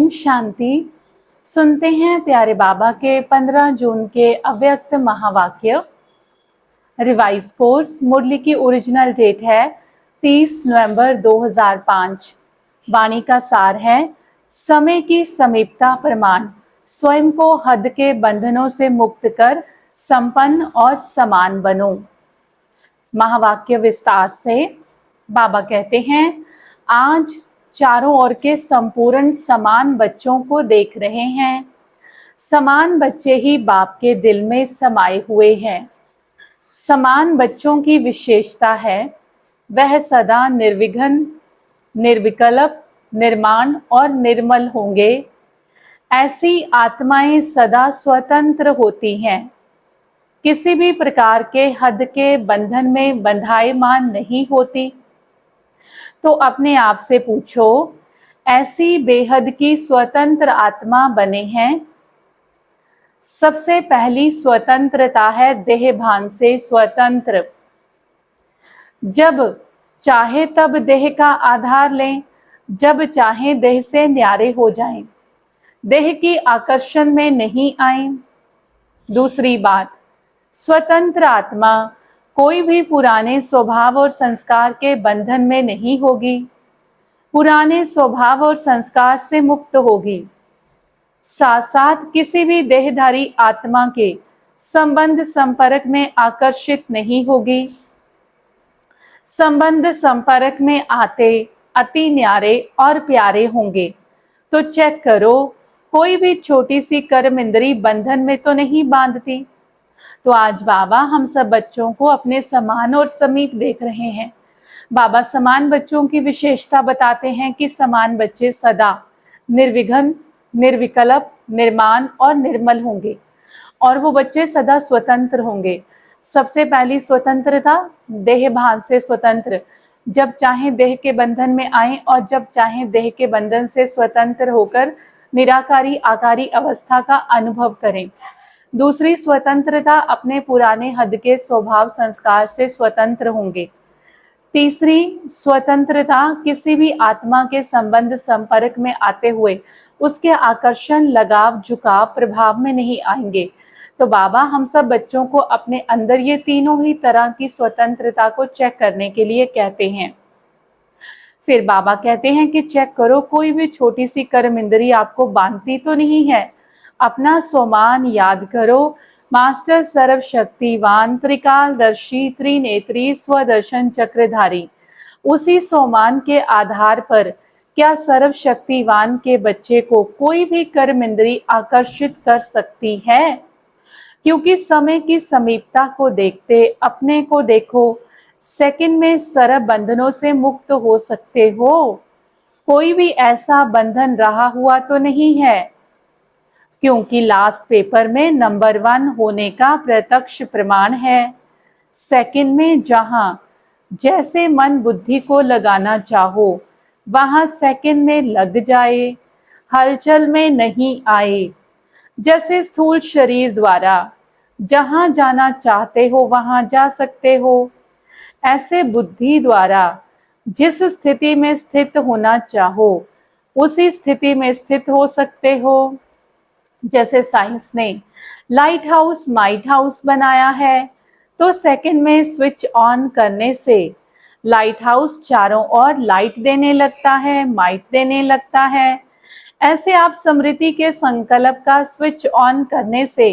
ओम शांति। सुनते हैं प्यारे बाबा के 15 जून के अव्यक्त महावाक्य। रिवाइज कोर्स मुरली की ओरिजिनल डेट है 30 नवंबर 2005। वाणी का सार है, समय की समीपता प्रमाण, स्वयं को हद के बंधनों से मुक्त कर संपन्न और समान बनो। महावाक्य विस्तार से बाबा कहते हैं, आज चारों ओर के संपूर्ण समान बच्चों को देख रहे हैं। समान बच्चे ही बाप के दिल में समाये हुए हैं। समान बच्चों की विशेषता है, वह सदा निर्विघ्न, निर्विकल्प, निर्माण और निर्मल होंगे। ऐसी आत्माएं सदा स्वतंत्र होती हैं, किसी भी प्रकार के हद के बंधन में बंधायमान नहीं होती। तो अपने आप से पूछो, ऐसी बेहद की स्वतंत्र आत्मा बने हैं। सबसे पहली स्वतंत्रता है देह भान से स्वतंत्र। जब चाहे तब देह का आधार लें, जब चाहे देह से न्यारे हो जाएं, देह की आकर्षण में नहीं आए। दूसरी बात, स्वतंत्र आत्मा कोई भी पुराने स्वभाव और संस्कार के बंधन में नहीं होगी, पुराने स्वभाव और संस्कार से मुक्त होगी। साथ साथ किसी भी देहधारी आत्मा के संबंध संपर्क में आकर्षित नहीं होगी। संबंध संपर्क में आते अति न्यारे और प्यारे होंगे। तो चेक करो, कोई भी छोटी सी कर्म इंद्री बंधन में तो नहीं बांधती। तो आज बाबा हम सब बच्चों को अपने समान और समीप देख रहे हैं। बाबा समान बच्चों की विशेषता बताते हैं कि समान बच्चे सदा निर्विघ्न, निर्विकल्प, निर्माण और निर्मल होंगे, और वो बच्चे सदा स्वतंत्र होंगे। सबसे पहली स्वतंत्रता देह भान से स्वतंत्र, जब चाहे देह के बंधन में आए और जब चाहे देह के बंधन से स्वतंत्र होकर निराकारी आकारी अवस्था का अनुभव करें। दूसरी स्वतंत्रता अपने पुराने हद के स्वभाव संस्कार से स्वतंत्र होंगे। तीसरी स्वतंत्रता किसी भी आत्मा के संबंध संपर्क में आते हुए उसके आकर्षण, लगाव, झुकाव, प्रभाव में नहीं आएंगे। तो बाबा हम सब बच्चों को अपने अंदर ये तीनों ही तरह की स्वतंत्रता को चेक करने के लिए कहते हैं। फिर बाबा कहते हैं कि चेक करो, कोई भी छोटी सी कर्म इंद्री आपको बांधती तो नहीं है। अपना स्वमान याद करो, मास्टर सर्वशक्तिवान, त्रिकालदर्शी, त्रिनेत्री, स्वदर्शन चक्रधारी। उसी स्वमान के आधार पर क्या सर्वशक्तिवान के बच्चे को कोई भी कर्म इंद्री आकर्षित कर सकती है? क्योंकि समय की समीपता को देखते अपने को देखो, सेकंड में सर्व बंधनों से मुक्त हो सकते हो। कोई भी ऐसा बंधन रहा हुआ तो नहीं है, क्योंकि लास्ट पेपर में नंबर 1 होने का प्रत्यक्ष प्रमाण है। सेकंड में जहां जैसे मन बुद्धि को लगाना चाहो वहां सेकंड में लग जाए, हलचल में नहीं आए। जैसे स्थूल शरीर द्वारा जहां जाना चाहते हो वहां जा सकते हो, ऐसे बुद्धि द्वारा जिस स्थिति में स्थित होना चाहो उसी स्थिति में स्थित हो सकते हो। जैसे साइंस ने लाइट हाउस माइट हाउस बनाया है, तो सेकंड में स्विच ऑन करने से लाइट हाउस चारों ओर लाइट देने लगता है, माइट देने लगता है। ऐसे आप स्मृति के संकल्प का स्विच ऑन करने से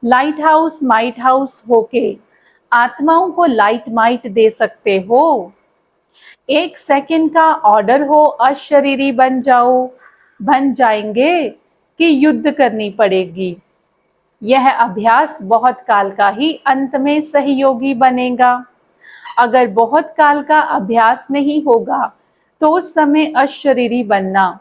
लाइट हाउस माइट हाउस होके आत्माओं को लाइट माइट दे सकते हो। एक सेकंड का ऑर्डर हो, अशरीरी बन जाओ, बन जाएंगे कि युद्ध करनी पड़ेगी। यह अभ्यास बहुत काल का ही अंत में सहयोगी बनेगा। अगर बहुत काल का अभ्यास नहीं होगा तो उस समय अशरीरी बनना,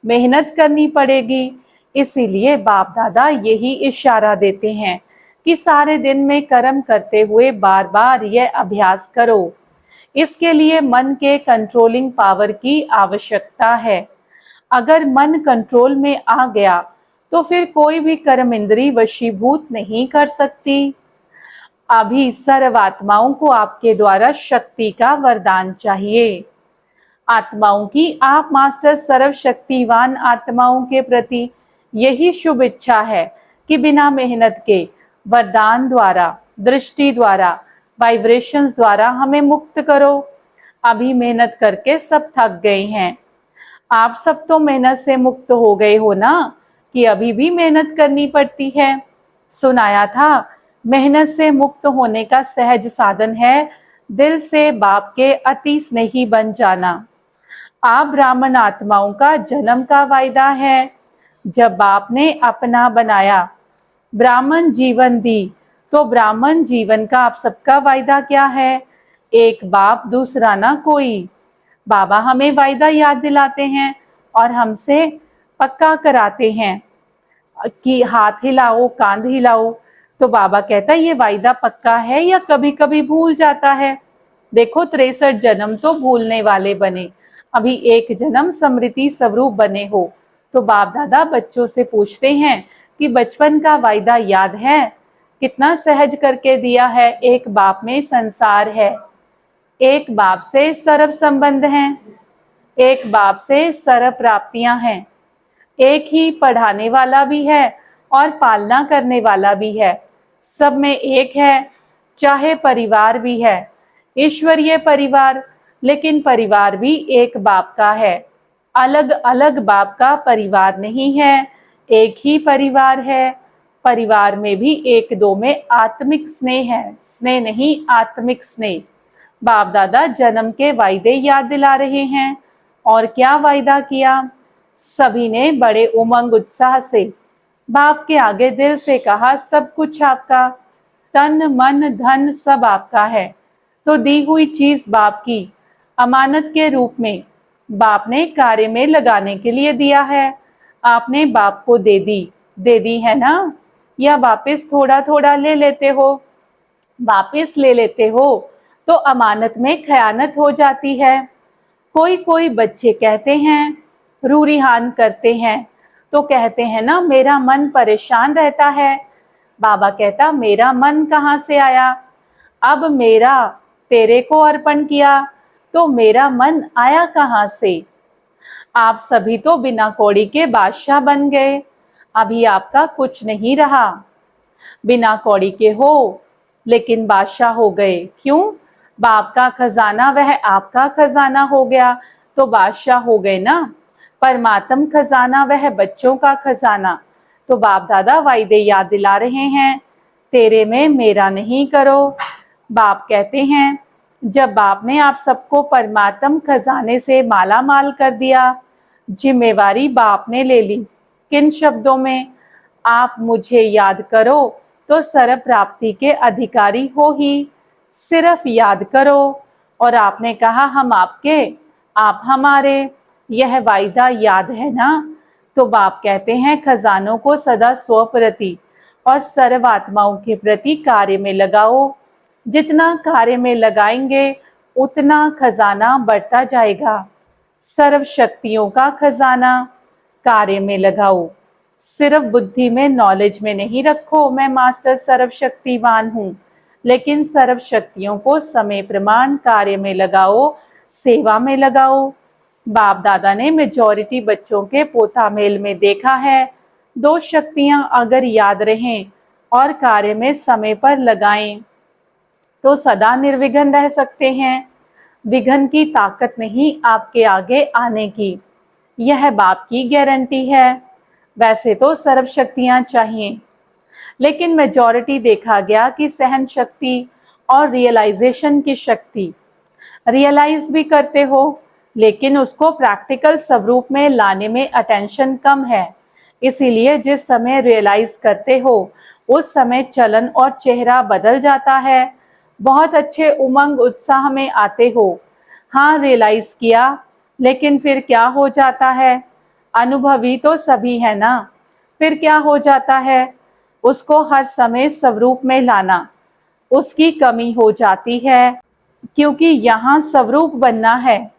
मेहनत करनी पड़ेगी। इसीलिए बाप दादा यही इशारा देते हैं कि सारे दिन में कर्म करते हुए बार बार यह अभ्यास करो। इसके लिए मन के कंट्रोलिंग पावर की आवश्यकता है। अगर मन कंट्रोल में आ गया तो फिर कोई भी कर्म इंद्री वशीभूत नहीं कर सकती। अभी सर्वात्माओं को आपके द्वारा शक्ति का वरदान चाहिए। आत्माओं की आप मास्टर सर्वशक्तिवान आत्माओं के प्रति यही शुभ इच्छा है कि बिना मेहनत के वरदान द्वारा, दृष्टि द्वारा, वाइब्रेशंस द्वारा हमें मुक्त करो। अभी मेहनत करके सब थक गए हैं। आप सब तो मेहनत से मुक्त हो गए हो ना, कि अभी भी मेहनत करनी पड़ती है। सुनाया था मेहनत से मुक्त होने का सहज साधन है दिल से बाप के अति स्नेही बन जाना। आप ब्राह्मण आत्माओं का जन्म का वायदा है। जब बाप ने अपना बनाया, ब्राह्मण जीवन दी, तो ब्राह्मण जीवन का आप सबका वायदा क्या है? एक बाप दूसरा ना कोई। बाबा हमें वायदा याद दिलाते हैं और हमसे पक्का कराते हैं कि हाथ हिलाओ, कांध हिलाओ। तो बाबा कहता है ये वायदा पक्का है या कभी कभी भूल जाता है? देखो 63 जन्म तो भूलने वाले बने, अभी एक जन्म स्मृति स्वरूप बने हो। तो बाप दादा बच्चों से पूछते हैं कि बचपन का वायदा याद है? कितना सहज करके दिया है। एक बाप में संसार है, एक बाप से सर्व संबंध हैं, एक बाप से सर्व प्राप्तियां हैं, एक ही पढ़ाने वाला भी है और पालना करने वाला भी है। सब में एक है, चाहे परिवार भी है, ईश्वरीय परिवार, लेकिन परिवार भी एक बाप का है। अलग अलग बाप का परिवार नहीं है, एक ही परिवार है। परिवार में भी एक दो में आत्मिक स्नेह है, स्नेह नहीं आत्मिक स्नेह। बाप दादा जन्म के वायदे याद दिला रहे हैं। और क्या वायदा किया? सभी ने बड़े उमंग उत्साह से बाप के आगे दिल से कहा, सब कुछ आपका, तन मन धन सब आपका है। तो दी हुई चीज बाप की अमानत के रूप में बाप ने कार्य में लगाने के लिए दिया है। आपने बाप को दे दी है ना? या वापस थोड़ा थोड़ा ले लेते हो? वापस ले लेते हो तो अमानत में खयानत हो जाती है। कोई कोई बच्चे कहते हैं, रूरिहान करते हैं, तो कहते हैं ना मेरा मन परेशान रहता है। बाबा कहता मेरा मन कहाँ से आया? अब मेरा तेरे को अर्पण किया तो मेरा मन आया कहाँ से? आप सभी तो बिना कौड़ी के बादशाह बन गए, अभी आपका कुछ नहीं रहा। बिना कौड़ी के हो लेकिन बादशाह हो गए। क्यों? बाप का खजाना वह आपका खजाना हो गया तो बादशाह हो गए ना। परमात्म खजाना वह बच्चों का खजाना। तो बाप दादा वायदे याद दिला रहे हैं, तेरे में मेरा नहीं करो। बाप कहते हैं जब बाप ने आप सबको परमात्म खजाने से माला माल कर दिया, जिम्मेवारी बाप ने ले ली। किन शब्दों में? आप मुझे याद करो तो सर्व प्राप्ति के अधिकारी हो ही, सिर्फ याद करो। और आपने कहा हम आपके, आप हमारे, यह वायदा याद है ना? तो बाप कहते हैं खजानों को सदा स्वप्रति और सर्व आत्माओं के प्रति कार्य में लगाओ। जितना कार्य में लगाएंगे उतना खजाना बढ़ता जाएगा। सर्व शक्तियों का खजाना कार्य में लगाओ। सिर्फ बुद्धि में, नॉलेज में नहीं रखो मैं मास्टर सर्वशक्तिवान हूँ, लेकिन सर्व शक्तियों को समय प्रमाण कार्य में लगाओ, सेवा में लगाओ। बाप दादा ने मेजॉरिटी बच्चों के पोता मेल में देखा है, दो शक्तियां अगर याद रहें और कार्य में समय पर लगाएं तो सदा निर्विघ्न रह सकते हैं। विघ्न की ताकत नहीं आपके आगे आने की, यह बाप की गारंटी है। वैसे तो सर्व शक्तियां चाहिए, लेकिन मेजॉरिटी देखा गया कि सहन शक्ति और रियलाइजेशन की शक्ति, रियलाइज भी करते हो लेकिन उसको प्रैक्टिकल स्वरूप में लाने में अटेंशन कम है। इसीलिए जिस समय रियलाइज करते हो उस समय चलन और चेहरा बदल जाता है। बहुत अच्छे उमंग उत्साह में आते हो, हाँ रियलाइज किया, लेकिन फिर क्या हो जाता है? अनुभवी तो सभी है ना, फिर क्या हो जाता है? उसको हर समय स्वरूप में लाना उसकी कमी हो जाती है, क्योंकि यहाँ स्वरूप बनना है।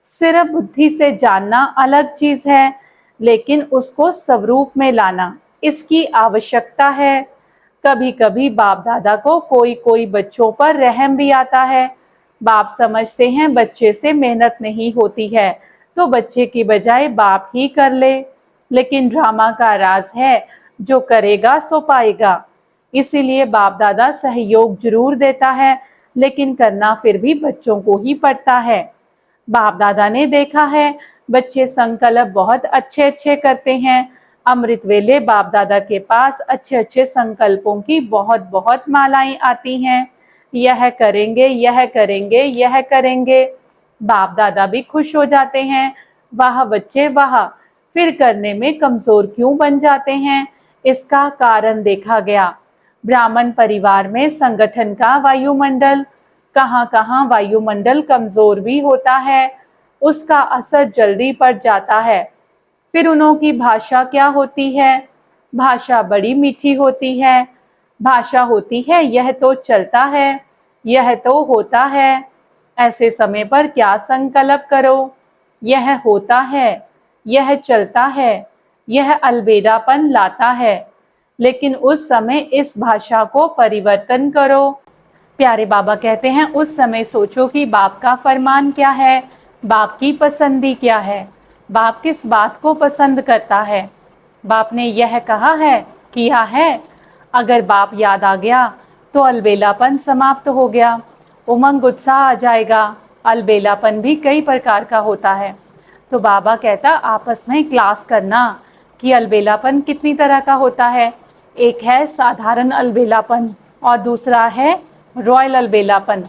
सिर्फ बुद्धि से जानना अलग चीज है, लेकिन उसको स्वरूप में लाना इसकी आवश्यकता है। कभी कभी बाप दादा को कोई कोई बच्चों पर रहम भी आता है, बाप समझते हैं बच्चे से मेहनत नहीं होती है, तो बच्चे की बजाय बाप ही कर ले। लेकिन ड्रामा का राज है, जो करेगा सो पाएगा। इसीलिए बाप दादा सहयोग जरूर देता है, लेकिन करना फिर भी बच्चों को ही पड़ता है। बाप दादा ने देखा है, बच्चे संकल्प बहुत अच्छे अच्छे करते हैं। अमृत वेले बाप दादा के पास अच्छे अच्छे संकल्पों की बहुत बहुत मालाएं आती हैं। यह करेंगे, यह करेंगे, यह करेंगे। बाप दादा भी खुश हो जाते हैं। वाह बच्चे वाह, फिर करने में कमजोर क्यों बन जाते हैं? इसका कारण देखा गया। ब्राह्मण परिवार में संगठन का वायुमंडल, कहाँ कहाँ वायुमंडल कमजोर भी होता है, उसका असर जल्दी पड़ जाता है। फिर उन्हों भाषा क्या होती है? भाषा बड़ी मीठी होती है। भाषा होती है यह तो चलता है, यह तो होता है। ऐसे समय पर क्या संकल्प करो? यह होता है, यह चलता है, यह अलबेलापन लाता है। लेकिन उस समय इस भाषा को परिवर्तन करो। प्यारे बाबा कहते हैं उस समय सोचो कि बाप का फरमान क्या है, बाप की पसंदी क्या है, बाप किस बात को पसंद करता है। बाप ने यह कहा है, किया है। अगर बाप याद आ गया तो अलबेलापन समाप्त हो गया, उमंग उत्साह आ जाएगा। अलबेलापन भी कई प्रकार का होता है। तो बाबा कहता आपस में क्लास करना कि अलबेलापन कितनी तरह का होता है। एक है साधारण अलबेलापन और दूसरा है रॉयल अलबेलापन।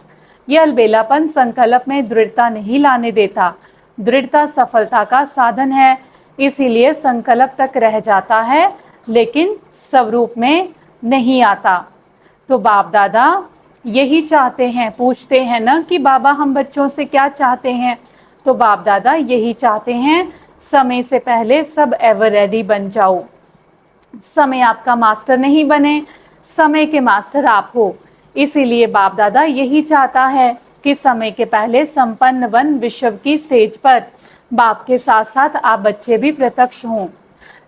यह अलबेलापन संकल्प में दृढ़ता नहीं लाने देता। दृढ़ता सफलता का साधन है, इसीलिए संकल्प तक रह जाता है, लेकिन स्वरूप में नहीं आता। तो बाप दादा यही चाहते हैं, पूछते हैं ना कि बाबा हम बच्चों से क्या चाहते हैं? तो बाप दादा यही चाहते हैं, समय से पहले सब एवर रेडी बन जाओ। समय आपका मास्टर नहीं बने, समय के मास्टर आप हो। इसीलिए बाप दादा यही चाहता है कि समय के पहले संपन्न बन विश्व की स्टेज पर बाप के साथ साथ आप बच्चे भी प्रत्यक्ष हों।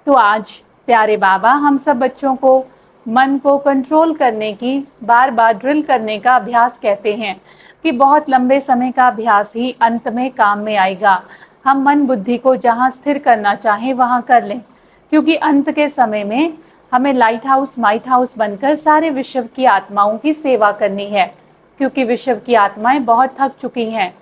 तो आज प्यारे बाबा हम सब बच्चों को मन को कंट्रोल करने की बार बार ड्रिल करने का अभ्यास कहते हैं कि बहुत लंबे समय का अभ्यास ही अंत में काम में आएगा। हम मन बुद्धि को जहाँ स्थिर करना चाहें वहाँ कर लें, क्योंकि अंत के समय में हमें लाइट हाउस माइट हाउस बनकर सारे विश्व की आत्माओं की सेवा करनी है। क्योंकि विश्व की आत्माएं बहुत थक चुकी हैं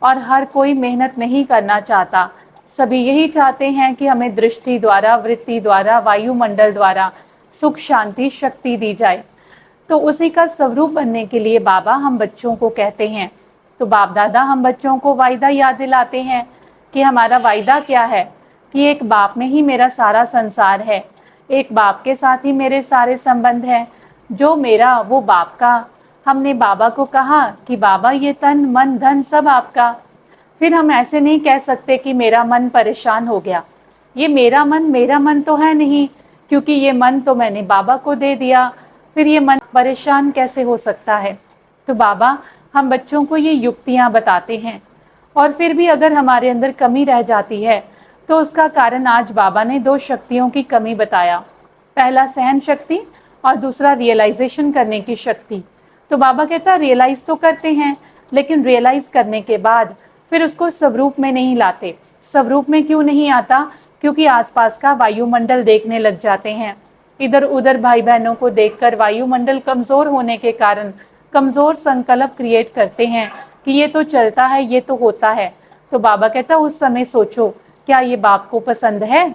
और हर कोई मेहनत नहीं करना चाहता। सभी यही चाहते हैं कि हमें दृष्टि द्वारा, वृत्ति द्वारा, वायुमंडल द्वारा सुख शांति शक्ति दी जाए। तो उसी का स्वरूप बनने के लिए बाबा हम बच्चों को कहते हैं। तो बाप दादा हम बच्चों को वायदा याद दिलाते हैं कि हमारा वायदा क्या है, कि एक बाप में ही मेरा सारा संसार है, एक बाप के साथ ही मेरे सारे संबंध हैं। जो मेरा वो बाप का। हमने बाबा को कहा कि बाबा ये तन मन धन सब आपका। फिर हम ऐसे नहीं कह सकते कि मेरा मन परेशान हो गया। ये मेरा मन तो है नहीं, क्योंकि ये मन तो मैंने बाबा को दे दिया। फिर ये मन परेशान कैसे हो सकता है? तो बाबा हम बच्चों को ये युक्तियाँ बताते हैं। और फिर भी अगर हमारे अंदर कमी रह जाती है तो उसका कारण आज बाबा ने 2 शक्तियों की कमी बताया। पहला सहन शक्ति और दूसरा रियलाइजेशन करने की शक्ति। तो बाबा कहता रियलाइज तो करते हैं, लेकिन रियलाइज करने के बाद फिर उसको स्वरूप में नहीं लाते। स्वरूप में क्यों नहीं आता? क्योंकि आसपास का वायुमंडल देखने लग जाते हैं। इधर उधर भाई बहनों को देखकर वायुमंडल कमजोर होने के कारण कमजोर संकल्प क्रिएट करते हैं कि ये तो चलता है, ये तो होता है। तो बाबा कहता उस समय सोचो, क्या ये बाप को पसंद है?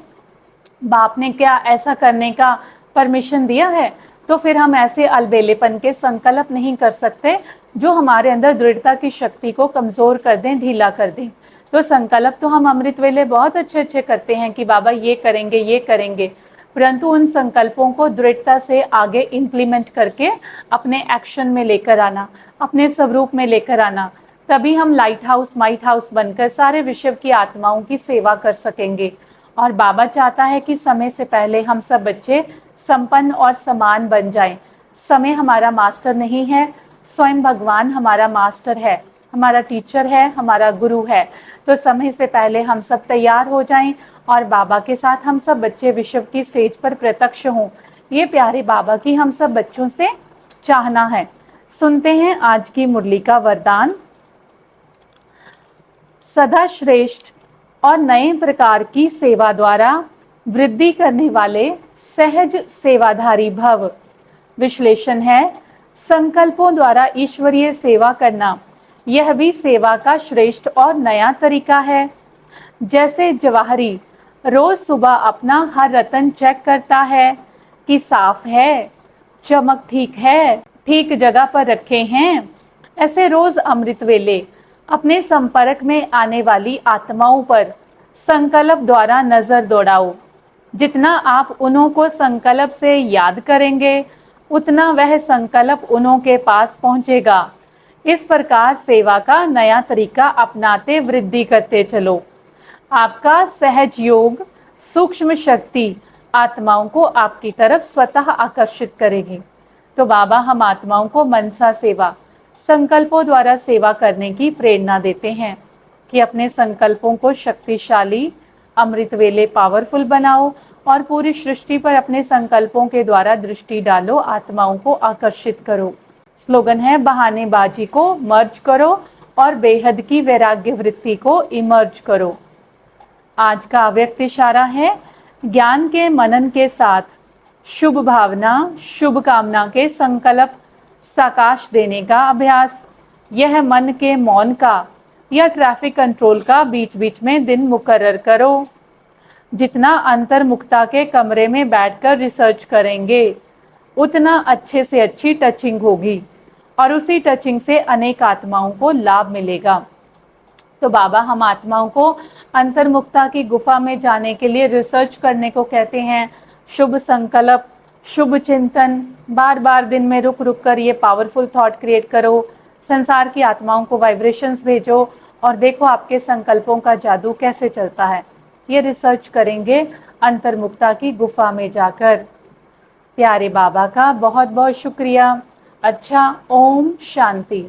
बाप ने क्या ऐसा करने का परमिशन दिया है? तो फिर हम ऐसे अलबेलेपन के संकल्प नहीं कर सकते जो हमारे अंदर दृढ़ता की शक्ति को कमजोर कर दें, ढीला कर दें। तो संकल्प तो हम अमृत वेले बहुत अच्छे अच्छे करते हैं कि बाबा ये करेंगे, ये करेंगे, परंतु उन संकल्पों को दृढ़ता से आगे इम्प्लीमेंट करके अपने एक्शन में लेकर आना, अपने स्वरूप में लेकर आना, तभी हम लाइट हाउस माइट हाउस बनकर सारे विश्व की आत्माओं की सेवा कर सकेंगे। और बाबा चाहता है कि समय से पहले हम सब बच्चे संपन्न और समान बन जाएं। समय हमारा मास्टर नहीं है, स्वयं भगवान हमारा मास्टर है, हमारा टीचर है, हमारा गुरु है। तो समय से पहले हम सब तैयार हो जाएं और बाबा के साथ हम सब बच्चे विश्व की स्टेज पर प्रत्यक्ष हों। ये प्यारे बाबा की हम सब बच्चों से चाहना है। सुनते हैं आज की मुरली का वरदान। सदा श्रेष्ठ और नए प्रकार की सेवा द्वारा वृद्धि करने वाले सहज सेवाधारी भव। विश्लेषण है, संकल्पों द्वारा ईश्वरीय सेवा करना यह भी सेवा का श्रेष्ठ और नया तरीका है। जैसे जवाहरी रोज सुबह अपना हर रतन चेक करता है कि साफ है, चमक ठीक है, ठीक जगह पर रखे हैं, ऐसे रोज अमृत वेले अपने संपर्क में आने वाली आत्माओं पर संकल्प द्वारा नजर दौड़ाओ। जितना आप उन्हों को संकल्प से याद करेंगे उतना वह संकल्प उन्हों के पास पहुंचेगा। इस प्रकार सेवा का नया तरीका अपनाते वृद्धि करते चलो। आपका सहज योग सूक्ष्म शक्ति आत्माओं को आपकी तरफ स्वतः आकर्षित करेगी। तो बाबा हम आत्माओं को मनसा सेवा, संकल्पों द्वारा सेवा करने की प्रेरणा देते हैं कि अपने संकल्पों को शक्तिशाली, अमृत वेले पावरफुल बनाओ और पूरी सृष्टि पर अपने संकल्पों के द्वारा दृष्टि डालो, आत्माओं को आकर्षित करो। स्लोगन है, बहानेबाजी को मर्ज करो और बेहद की वैराग्य वृत्ति को इमर्ज करो। आज का अव्यक्त इशारा है, ज्ञान के मनन के साथ शुभ भावना, शुभ कामना के संकल्प साकाश देने का अभ्यास। यह मन के मौन का या ट्रैफिक कंट्रोल का बीच बीच में दिन मुकर्रर करो। जितना अंतर्मुखता के कमरे में बैठकर रिसर्च करेंगे उतना अच्छे से अच्छी टचिंग होगी और उसी टचिंग से अनेक आत्माओं को लाभ मिलेगा। तो बाबा हम आत्माओं को अंतर्मुखता की गुफा में जाने के लिए रिसर्च करने को कहते हैं। शुभ संकल्प, शुभ चिंतन, बार बार दिन में रुक रुक कर ये पावरफुल थॉट क्रिएट करो, संसार की आत्माओं को वाइब्रेशंस भेजो और देखो आपके संकल्पों का जादू कैसे चलता है। ये रिसर्च करेंगे अंतर्मुखता की गुफा में जाकर। प्यारे बाबा का बहुत बहुत शुक्रिया। अच्छा, ओम शांति।